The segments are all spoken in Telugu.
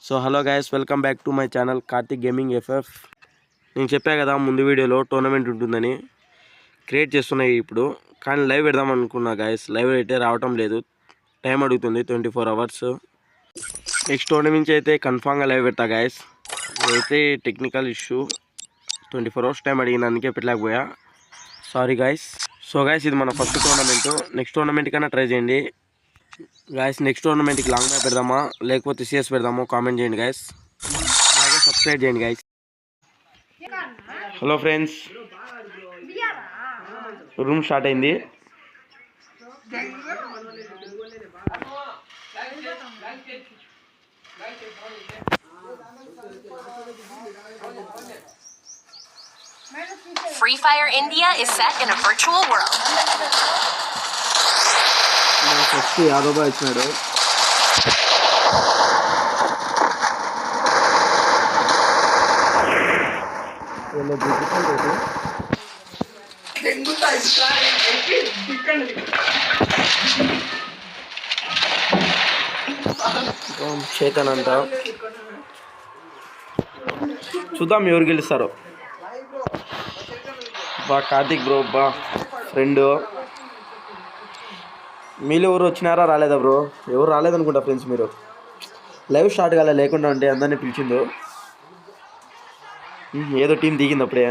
So hello guys, welcome back to my channel Karthik gaming FF. నేను చెప్పా కదా ముందు వీడియోలో టోర్నమెంట్ ఉంటుందని, క్రియేట్ చేస్తున్నాయి ఇప్పుడు. కానీ లైవ్ పెడదాం అనుకున్నా గైస్, లైవ్ అయితే రావటం లేదు, టైం అడుగుతుంది 24 hours. నెక్స్ట్ టోర్నమెంట్ నుంచి అయితే కన్ఫామ్గా లైవ్ పెడతా గైస్. అయితే టెక్నికల్ ఇష్యూ 24 hours టైం అడిగిన, అందుకే పెట్టలేకపోయా, సారీ గైస్. సో గైస్, ఇది మన ఫస్ట్ టోర్నమెంట్. నెక్స్ట్ టోర్నమెంట్ కన్నా ట్రై చేయండి గాయస్. నెక్స్ట్ టోర్నమెంట్కి లాంగ్ మ్యాప్ పెడదామా లేకపోతే సిఎస్ పెడదామో కామెంట్ చేయండి గాయస్. అలాగే సబ్స్క్రైబ్ చేయండి guys. Hello friends, room start అయింది. Free Fire India is set in a virtual world. First Yadav ఇచ్చినాడు. చేతన్ అంట, చూద్దాం ఎవరు గెలుస్తారో. బా కార్తిక్ బ్రో, బా ఫ్రెండ్. మీలో ఎవరు వచ్చినారా రాలేదా బ్రో? ఎవరు రాలేదనుకుంటా ఫ్రెండ్స్. మీరు లైవ్ స్టార్ట్ కాలే, లేకుండా ఉంటే అందరినీ పిలిచిండు. ఏదో టీం దిగింది అప్పుడే.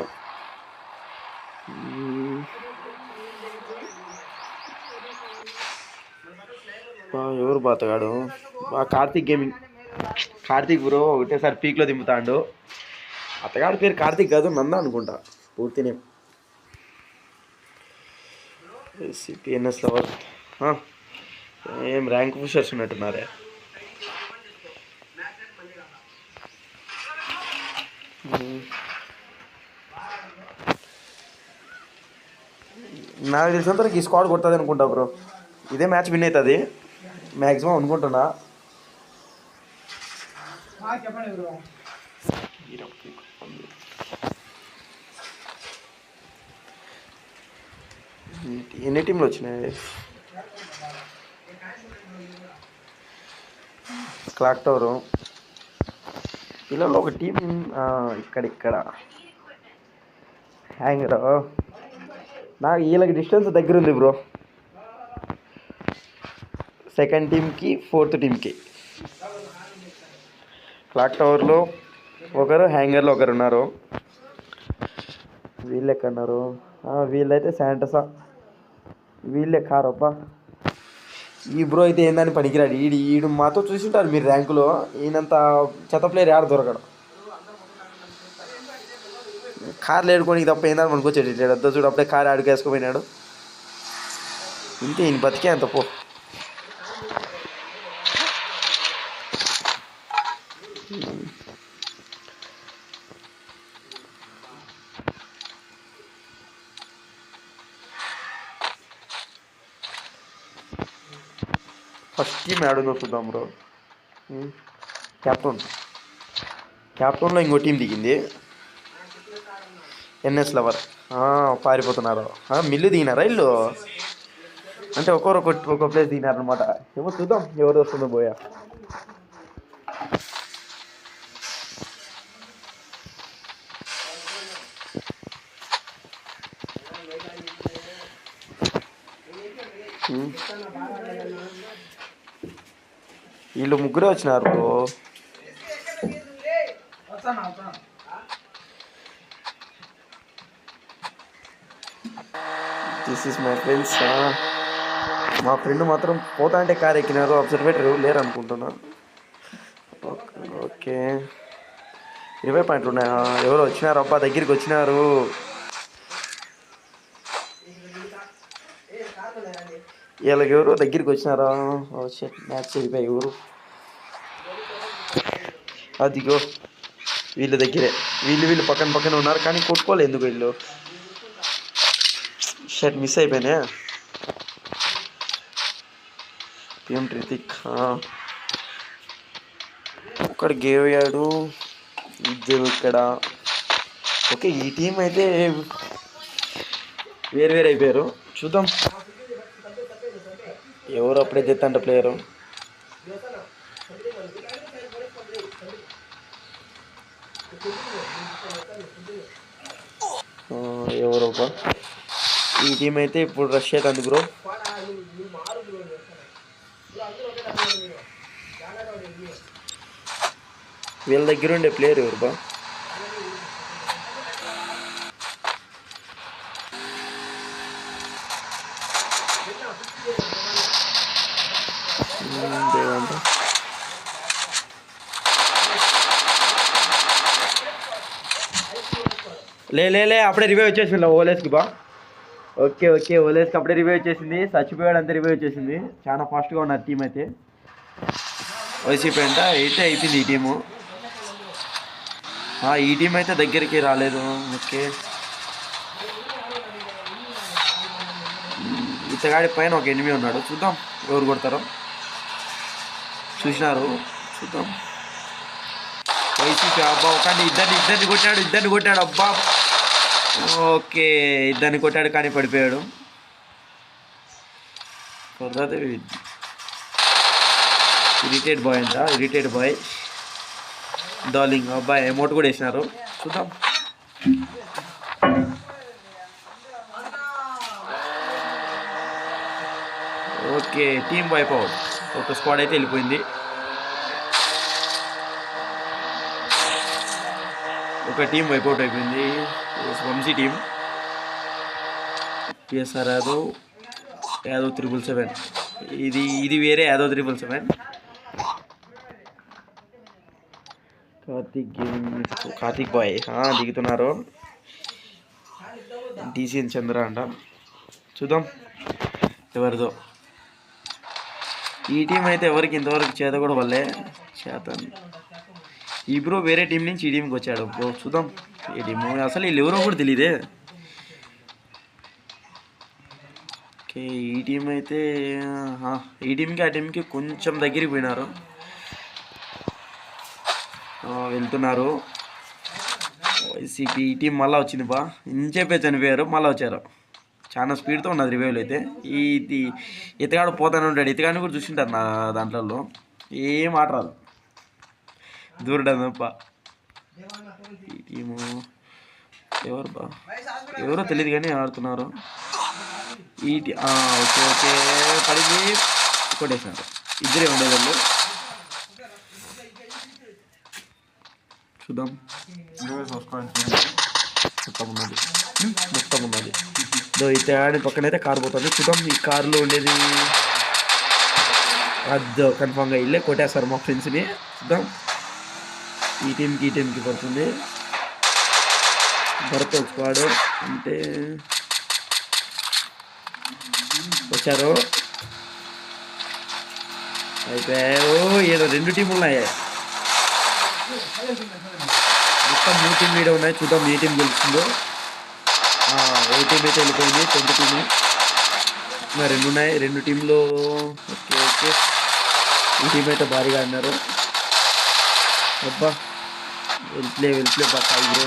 ఎవరు బాతగాడు? కార్తిక్ గేమింగ్, కార్తిక్ బ్రో ఒకటేసారి పీక్లో దింపుతాడు. అతగాడి పేరు కార్తిక్ కాదు, నంద అనుకుంటా పూర్తినే. సిపిఎన్ఎస్ లవర్. ఏం ర్యాంక్ పుషర్స్ ఉన్నట్టున్నారే. నాకు తెలిసినంతవరకు ఈ స్క్వాడ్ కొడుతుంది అనుకుంటా బ్రో. ఇదే మ్యాచ్ విన్ అవుతుంది మ్యాక్సిమం అనుకుంటున్నా. ఎన్ని టీంలు వచ్చినాయి? క్లాక్ టవరు పిల్లల్లో ఒక టీం ఇక్కడ హ్యాంగర్. నాకు వీళ్ళకి డిస్టెన్స్ దగ్గర ఉంది బ్రో. సెకండ్ టీంకి ఫోర్త్ టీంకి క్లాక్ టవర్లో ఒకరు, హ్యాంగర్లో ఒకరు ఉన్నారు. వీళ్ళు ఎక్కడున్నారు? వీళ్ళైతే శాంటసా, వీళ్ళే కారబ్బా. ఈ బ్రో అయితే ఏందని పనికిరాడు. ఈడు మాతో చూసింటారు మీరు ర్యాంకులో. ఈయనంత చెత్త ప్లేయర్ ఆడ దొరకడు. కార్లు ఏడుకొని తప్ప ఏందని మనకొచ్చేటి వద్ద చూడు, అప్పుడే కారు ఆడికి వేసుకుపోయినాడు. ఇంతే, ఈయన బతికే అంత పో. ఫస్ట్ టీమ్ ఆడుందో చూద్దాం బ్రో. క్యాప్టౌన్లో ఇంకో టీం దిగింది, ఎన్ఎస్ లవర్. పారిపోతున్నారు. మిల్లు దిగినారా ఇల్లు? అంటే ఒక్కొక్క ప్లేస్ దిగినారనమాట. ఏమో చూద్దాం ఎవరు వస్తుందో పోయా. వీళ్ళు ముగ్గురే వచ్చినారు. This is my friends. మా ఫ్రెండ్ మాత్రం పోతా అంటే కార్ ఎక్కినారు. అబ్జర్వేటర్ ఎవరు లేరు అనుకుంటున్నా. ఓకే, 20 పాయింట్లు ఉన్నాయా? ఎవరు వచ్చినారు అబ్బా, దగ్గరికి వచ్చినారు. వీళ్ళకి ఎవరు దగ్గరికి వచ్చినారా? మ్యాచ్ అయిపోయి ఎవరు? అదిగో వీళ్ళ దగ్గరే. వీళ్ళు పక్కన ఉన్నారు కానీ కొట్టుకోలేదు. ఎందుకు వీళ్ళు? షర్ట్ మిస్ అయిపోయినా. పిఎం ట్రితిక్ ఒకడు గేవ్ అయ్యాడు, ఇద్దరు ఇక్కడ. ఓకే, ఈ టీం అయితే వేరు అయిపోయారు. చూద్దాం ఎవరు అప్పుడే తెత్తంట ప్లేయరు. ఎవరో ఈ టీం అయితే ఇప్పుడు రష్ అవుతుంది బ్రో. వీళ్ళ దగ్గర ఉండే ప్లేయర్ ఎవరు బా? లే అప్పుడే రివ్యూ వచ్చేసింది ఓలేస్కి బా. ఓకే ఓలేస్కి అప్పుడే రివ్యూ వచ్చేసింది. చచ్చిపోయాడు అంతే రివ్యూ వచ్చేసింది. చాలా ఫాస్ట్గా ఉన్నారు టీం అయితే. వైసీపీ అంట అయితే అయిపోయింది ఈ టీము. ఈ టీం అయితే దగ్గరికి రాలేదు. ఓకే ఇతగాడి పైన ఒక ఎనిమిది ఉన్నాడు. చూద్దాం ఎవరు కొడతారో. చూసినారు చూద్దాం. వైసీపీ అబ్బా ఒకటి ఇద్దరిని కొట్టాడు అబ్బా. ఓకే ఇద్దరిని కొట్టాడు కానీ పడిపోయాడు. ఇరిటేట్ బాయ్ అంట. ఇరిటేట్ బాయ్ డార్లింగ్ అబ్బాయి అమౌంట్ కూడా వేసినారు. చూద్దాం. Okay team wipe out. ఒక స్క్వాడ్ అయితే వెళ్ళిపోయింది. ఒక టీం వైప్ అవుట్ అయిపోయింది. వంశీ టీం. పిఎస్ఆర్ యాదవ్ 777. ఇది వేరే యాదవ్ 777. కార్తిక్ బాయ్ దిగుతున్నారు. డిసిఎన్ చంద్ర అంట. చూద్దాం ఎవరిదో. ఈ టీం అయితే ఎవరికి ఇంతవరకు చేత కూడా వల్లే చేతని. ఈ బ్రో వేరే టీం నుంచి ఈ టీంకి వచ్చాడు బ్రో. చూద్దాం ఈ టీము అసలు వీళ్ళు ఎవరో కూడా తెలియదే. ఓకే ఈ టీం అయితే ఈ టీంకి ఆ టీంకి కొంచెం దగ్గరికి పోయినారు. వెళ్తున్నారు. వైసీపీ ఈ టీం మళ్ళీ వచ్చింది బా. ఇంచేపే చనిపోయారు మళ్ళీ వచ్చారు. చాలా స్పీడ్తో ఉన్నది రివైవ్లో అయితే. ఇది ఇతగాడు పోతానే ఉంటాడు. ఇతగాడిని కూడా చూసింటారు నా దాంట్లో. ఏం ఆట రాదు దూరడం తప్ప. ఈ టీము ఎవరు బా ఎవరో తెలియదు కానీ ఆడుతున్నారు. ఈ ఓకే పడింది కొట్టేసినారు. ఇద్దరే ఉండేవాళ్ళు. చూద్దాం. మొత్తం ఉన్నది అయితే ఆడి పక్కనైతే కారు పోతుంది. చూద్దాం ఈ కారులో ఉండేది అద్దు కన్ఫామ్గా ఇల్లే కొట్టేస్తారు మా ఫ్రెండ్స్ని. చూద్దాం ఈ టీంకి పడుతుంది. భరత్ స్క్వాడ్ అంటే వచ్చారు. అయిపోయాయో ఏదో 2 టీములు ఉన్నాయి. మొత్తం 3 టీం మీద ఉన్నాయి. చూద్దాం ఏ టీం గెలుస్తుందో. ఒక టీం అయితే వెళ్ళిపోయింది. 10 టీము. 2 ఉన్నాయి. 2 టీంలో ఓకే ఈ టీం అయితే భారీగా ఆడినారు. అబ్బా వెళ్ళిప్లే బాగా బ్రో.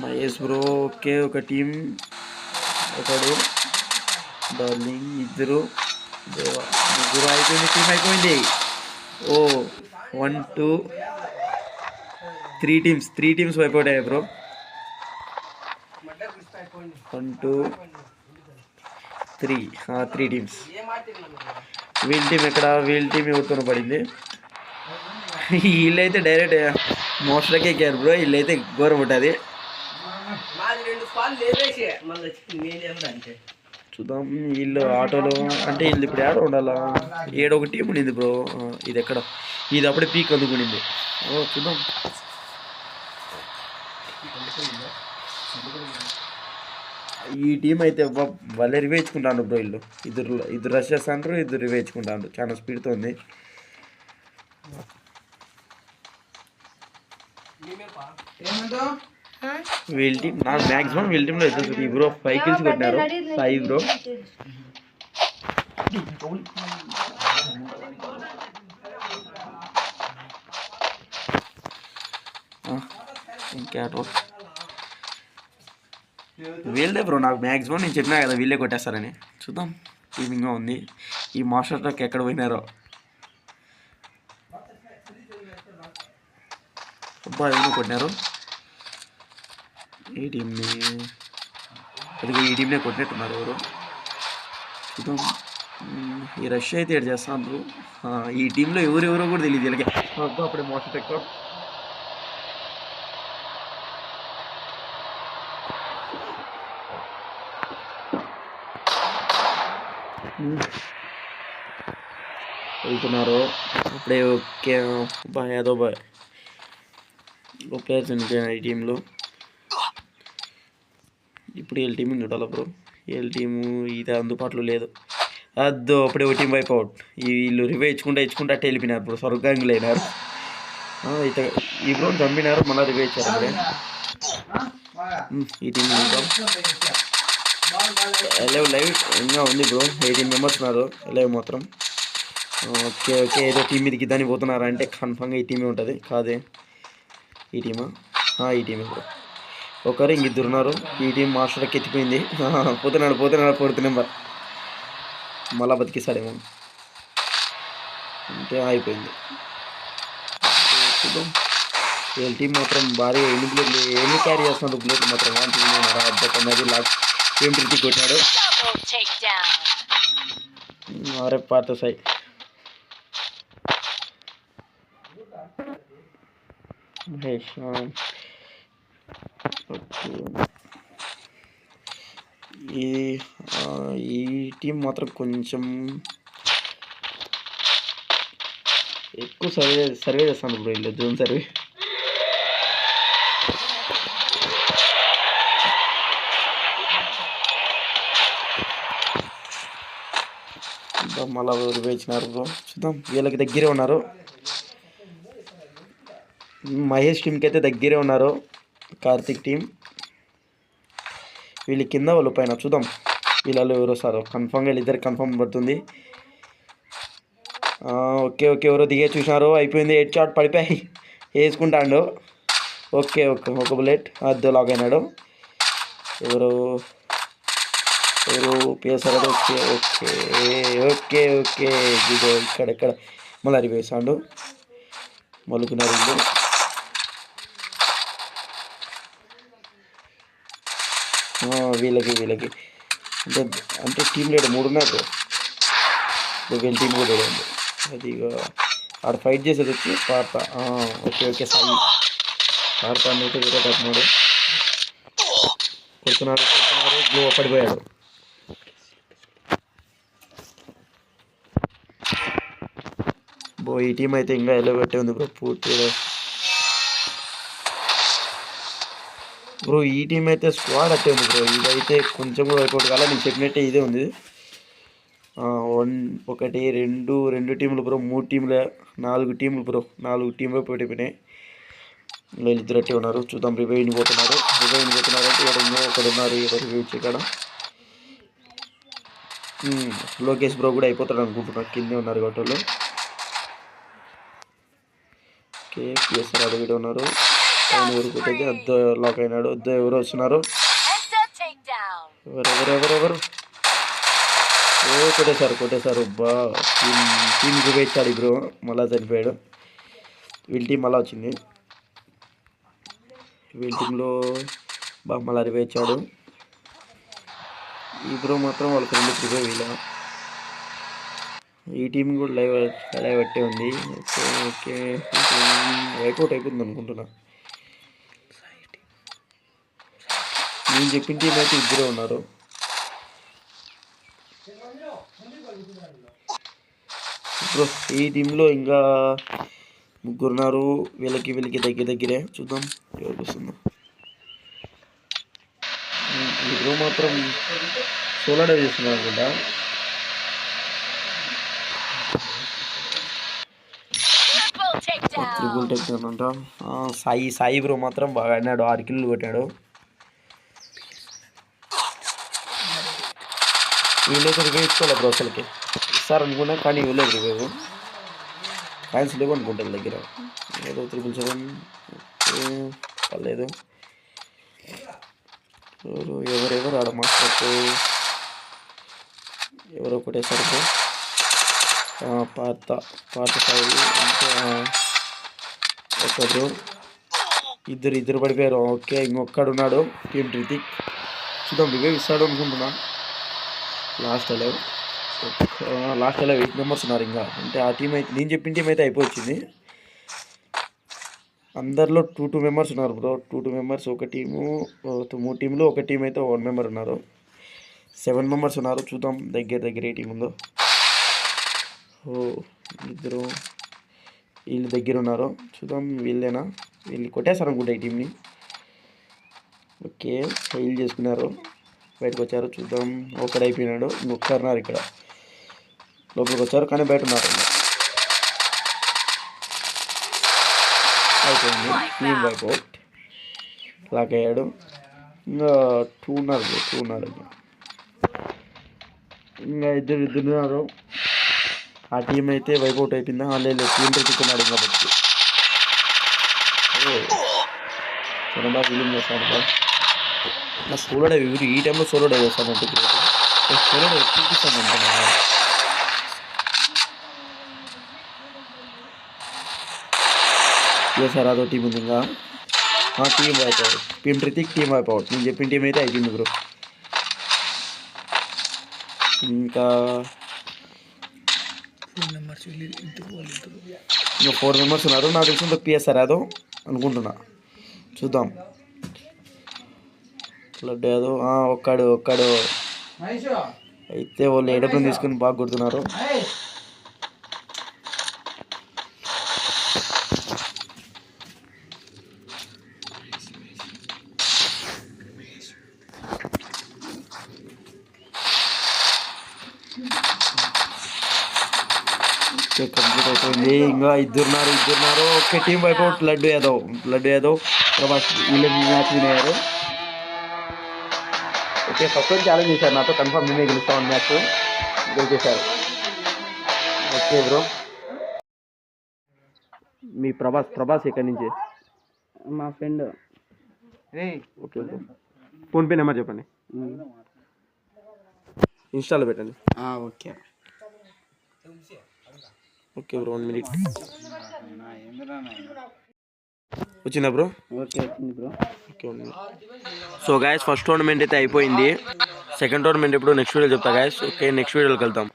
మహేష్ బ్రో ఓకే ఒక టీం. ఒకడు డార్లింగ్ ఇద్దరు ముగ్గురు అయిపోయింది. టీం అయిపోయింది. 1 2 3 టీమ్స్ వైప్ అవుట్ అయ్యాయి బ్రో. 1 2 3 టీమ్స్. వీళ్ళ టీం ఎక్కడ? వీళ్ళ టీం ఎవరితోనో పడింది. వీళ్ళైతే డైరెక్ట్ మోస్టర్కే ఎక్కారు బ్రో. వీళ్ళైతే ఘోరం ఉంటుంది. చూద్దాం వీళ్ళు ఆటోలో అంటే వీళ్ళు ఇప్పుడు ఏడ ఉండాలా. 7 టీం ఉండింది బ్రో. ఇది ఎక్కడ? ఇది అప్పుడే పీక్ అందుకునింది. చూద్దాం. ఈ టీం అయితే వాళ్ళే రివేచుకుంటాను బ్రో. వీళ్ళు ఇద్దరు రష్ చేస్తాండ్రు. ఇద్దరు రివేచుకుంటాను. చాలా స్పీడ్తో ఉంది. వీళ్ళ టీం నాకు మ్యాక్సిమం వీళ్ళ టీంలో వచ్చేసి బ్రో 5 కిల్స్ కొట్టినారు. 5 బ్రో. ఇంకేటో వీళ్ళే బ్రో. నాకు మ్యాక్సిమం నేను చెప్పినా కదా వీళ్ళే కొట్టేస్తారని. చూద్దాం టీమింగ్గా ఉంది. ఈ మాస్టర్ ట్రక్ ఎక్కడ పోయినారో. అబ్బా ఎవరు కొట్టినారు ఈ టీంని, అది ఈ టీంనే కొట్టినట్టున్నారు ఎవరు చూద్దాం. ఈ రష్ అయితే ఏడు చేస్తాను. ఈ టీంలో ఎవరెవరో కూడా తెలియదు వీళ్ళకి. అబ్బా అప్పుడే మోషన్ ఎక్కువ. వెళ్తున్నారు అప్పుడే. ఓకే బా ఏదో బా ప్లేయర్స్ చనిపోయినారు ఈ టీంలో. ఇప్పుడు వీళ్ళ టీం చూడాలి బ్రో. వీళ్ళ టీము ఇది అందుబాటులో లేదు. అద్దో అప్పుడే ఒక టీం వైప్ అవుట్. వీళ్ళు రివే ఇచ్చుకుంటా అట్టే వెళ్ళిపోయినారు బ్రో. స్వర్గాంగులు అయినారు. అయితే ఈ బ్రో చంపినారు, మళ్ళీ రివే ఇచ్చారు అప్పుడే. ఈ టీం లైవ్ ఇంకా ఉంది బ్రో. 18 మెంబర్స్ ఉన్నారు లైవ్ మాత్రం. ఓకే ఓకే ఏదో టీం మీదకి దాన్ని పోతున్నారా అంటే కన్ఫామ్గా ఈ టీమే ఉంటుంది. కాదే ఈ టీమా? ఈ టీమే బ్రో. ఒకరు ఇంక ఇద్దరు ఉన్నారు. ఈ టీం మాస్టర్కి ఎత్తిపోయింది. పోతున్నాడు 4th నెంబర్. మళ్ళా బతికిస్తాడేమో అంటే అయిపోయింది. చూద్దాం. వీళ్ళ టీం మాత్రం భారీ ఎన్ని క్యారీ చేస్తున్నారు బుల్లెట్లు మాత్రం. అది లాక్ ఏం ప్రీతి కొట్టాడు. అరే పాత సాయి మహేష్. ఈ టీం మాత్రం కొంచెం ఎక్కువ సర్వే చేస్తాను బ్రో. వీళ్ళు జోన్ సర్వే. మళ్ళా రివే ఇచ్చినారు బ్రో. చూద్దాం. వీళ్ళకి దగ్గరే ఉన్నారు. మహేష్ టీంకి అయితే దగ్గరే ఉన్నారు. కార్తిక్ టీం వీళ్ళు కింద వాళ్ళు పైన. చూద్దాం వీళ్ళలో ఎవరు వస్తారు. కన్ఫామ్గా వీళ్ళిద్దరు కన్ఫామ్ పడుతుంది. ఓకే ఓకే ఎవరో దిగే చూసినారు. అయిపోయింది. 8 షాట్ పడిపోయి వేసుకుంటాడు. ఓకే ఓకే ఒక బుల్లెట్ అద్దె లాక్ అయినాడు. ఎవరు పేసారు. ఓకే ఓకే ఓకే ఓకే ఇదో ఇక్కడ మళ్ళీ అది వేసాడు. మలుకున్నారు వీళ్ళు. వీళ్ళకి అంటే టీం లీడర్ 3 ఉన్నారు. వీళ్ళ టీం కూడా ఉంది. అది ఆడ ఫైట్ చేసేది వచ్చి పార్త. ఓకే ఓకే సాయి పార్త అయితే వేరే తప్పున్నాడు. కొడుతున్నారు గ్లో పడిపోయాడు. ఈ టీం అయితే ఇంకా ఎలా పెట్టే ఉంది బ్రో పూర్తిగా. బ్రో ఈ టీం అయితే స్క్వాడ్ అట్టే ఉంది బ్రో. ఇదైతే కొంచెం కూడా అయిపోతుంది కదా. నేను చెప్పినట్టే ఇదే ఉంది. 1 2 టీంలు బ్రో. 3 టీంలు 4 టీంలు బ్రో. 4 టీంలు పెట్టిపోయినాయి. వీళ్ళిద్దరు అట్టే ఉన్నారు. చూద్దాం. రివైవ్ని పోతున్నారు అంటే ఒకడు ఉన్నారు. రివైవ్ ఇక్కడ లోకేష్ బ్రో కూడా అయిపోతాడు అనుకుంటున్నారు. కిందే ఉన్నారు గొట్టలు. ఓకే పిఎస్ఆర్ ఆడ వీడు ఉన్నారు. ఊరుకుంటే అద్దె లాక్ అయినాడు. అద్దె ఎవరు వస్తున్నారు. ఎవరు కొట్టేశారు. బా టీం రివైవ్ ఇచ్చాడు బ్రో. మళ్ళా చనిపోయాడు. వీళ్ళ టీం మళ్ళా వచ్చింది. వీళ్ళ టీంలో మళ్ళా రివైవ్ ఇచ్చాడు. ఈ బ్రో మాత్రం వాళ్ళ ఫ్రెండ్ రివైవ్ వీళ్ళ. ఈ టీం కూడా లైవ్ అట్టే ఉంది. ఓకే వైకౌట్ అయిపోతుంది అనుకుంటున్నా. నేను చెప్పిన టీం అయితే ఇద్దరే ఉన్నారు. బ్రో ఈ టీంలో ఇంకా 3 ఉన్నారు. వీళ్ళకి దగ్గరే. చూద్దాం ఎవరికి వస్తుందో. ఈ బ్రో మాత్రం సోలో డైవ్ చేస్తున్నారు అనుకుంటా. ట్రిపుల్ టెక్ అంట. సాయి బ్రో మాత్రం బాగా ఆడినాడు. 6 కిల్లు కొట్టాడు. వీళ్ళైతే రివైవ్ ఇచ్చుకోవాలి బ్రో. అసలుకి ఇస్తారనుకున్నా కానీ వీళ్ళేది రివైవ్. ఫ్యాన్స్ లేవు అనుకుంటారు దగ్గర. ఏదో 777 పర్లేదు. ఎవరెవరు ఆడ మాస్టర్ ఎవరో కొట్టేశారు బ్రో. పాత సాయి అంటే ఒక బ్రో ఇద్దరు పడిపోయారు. ఓకే, ఇంకొక్కడు ఉన్నాడు టీమ్ రితిక్. చూద్దాం రివైవ్ ఇస్తాడు అనుకుంటున్నా. లాస్ట్ 8 మెంబర్స్ ఉన్నారు ఇంకా. అంటే ఆ టీం అయితే నేను చెప్పిన టీం అయితే అయిపోయింది. అందరిలో 2 మెంబర్స్ ఉన్నారు బ్రో. 2 మెంబర్స్ ఒక టీము, 3 టీంలో ఒక టీం అయితే 1 మెంబర్ ఉన్నారు. 7 మెంబర్స్ ఉన్నారు. చూద్దాం దగ్గర ఏ టీం ఉందో. వీళ్ళు దగ్గర ఉన్నారు. చూద్దాం వీళ్ళేనా, వీళ్ళు కొట్టేస్తారు అనుకుంటా ఈ టీంని. ఓకే, హీల్ చేసుకున్నారు, బయటకు వచ్చారు. చూద్దాం ఒకడు అయిపోయినాడు, ఇంకొకరున్నారు ఇక్కడ. లోపలికి వచ్చారు కానీ బయట ఉన్నారు. అయిపోయింది, టీం వైపౌట్. లాక్ అయ్యాడు. ఇంకా 2 ఉన్నారు. ఇంకా ఇద్దరు ఉన్నారు. ఆ టీం అయితే వైపౌట్ అయిపోయిందా? లేదు, టీం పెట్టుకున్నాడు ఇంకా బట్టి. చూడండి విలింగ్ చేస్తాను బా. నా సోలో డైవ్ ఈ టైంలో సోలో డైవ్ చేస్తానంటే సోలో డైవ్ చూపిస్తాను అనుకున్నా. సార్ అదో టీం ఉంది ఇంకా. Team wipeout, team Ritik team wipeout. నేను చెప్పిన టీం అయితే అయిపోయింది బ్రో. ఇంకా 4 మెంబర్స్ ఉన్నారు. నాకు తెలిసిన పిఎస్ఆర్ యాదవ్ అనుకుంటున్నా. చూద్దాం. లడ్డు యాదవ్ ఒక్కడు అయితే వాళ్ళు ఎడబ్ల్యూని తీసుకుని బాగా కొడుతున్నారు. కంప్లీట్ అయిపోయింది. ఇంకా ఇద్దరున్నారు. Okay, team wipe out. Laddu Yadav Prabhas వీళ్ళు మ్యాచ్ విన్ అయ్యారు. ఓకే, ఫస్ట్ ఛాలెంజ్ చేశారు నాతో, కన్ఫర్మ్ మేమే గెలుస్తామని మ్యాచ్ గెలిచేశారు. ఓకే బ్రో, మీ ప్రభాస్ ఎక్కడి నుంచి? మా friend. Okay bro, PhonePe number చెప్పండి, ఇన్స్టాలో పెట్టండి. Okay bro, 1 minute. వచ్చిందా బ్రో? ఓకే వచ్చింది bro. Okay 1 minute. So guys, first tournament అయితే అయిపోయింది. సెకండ్ టోర్నమెంట్ ఎప్పుడు నెక్స్ట్ వీడియో చెప్తా గాయస్. ఓకే, నెక్స్ట్ వీడియోకి వెళ్తాం.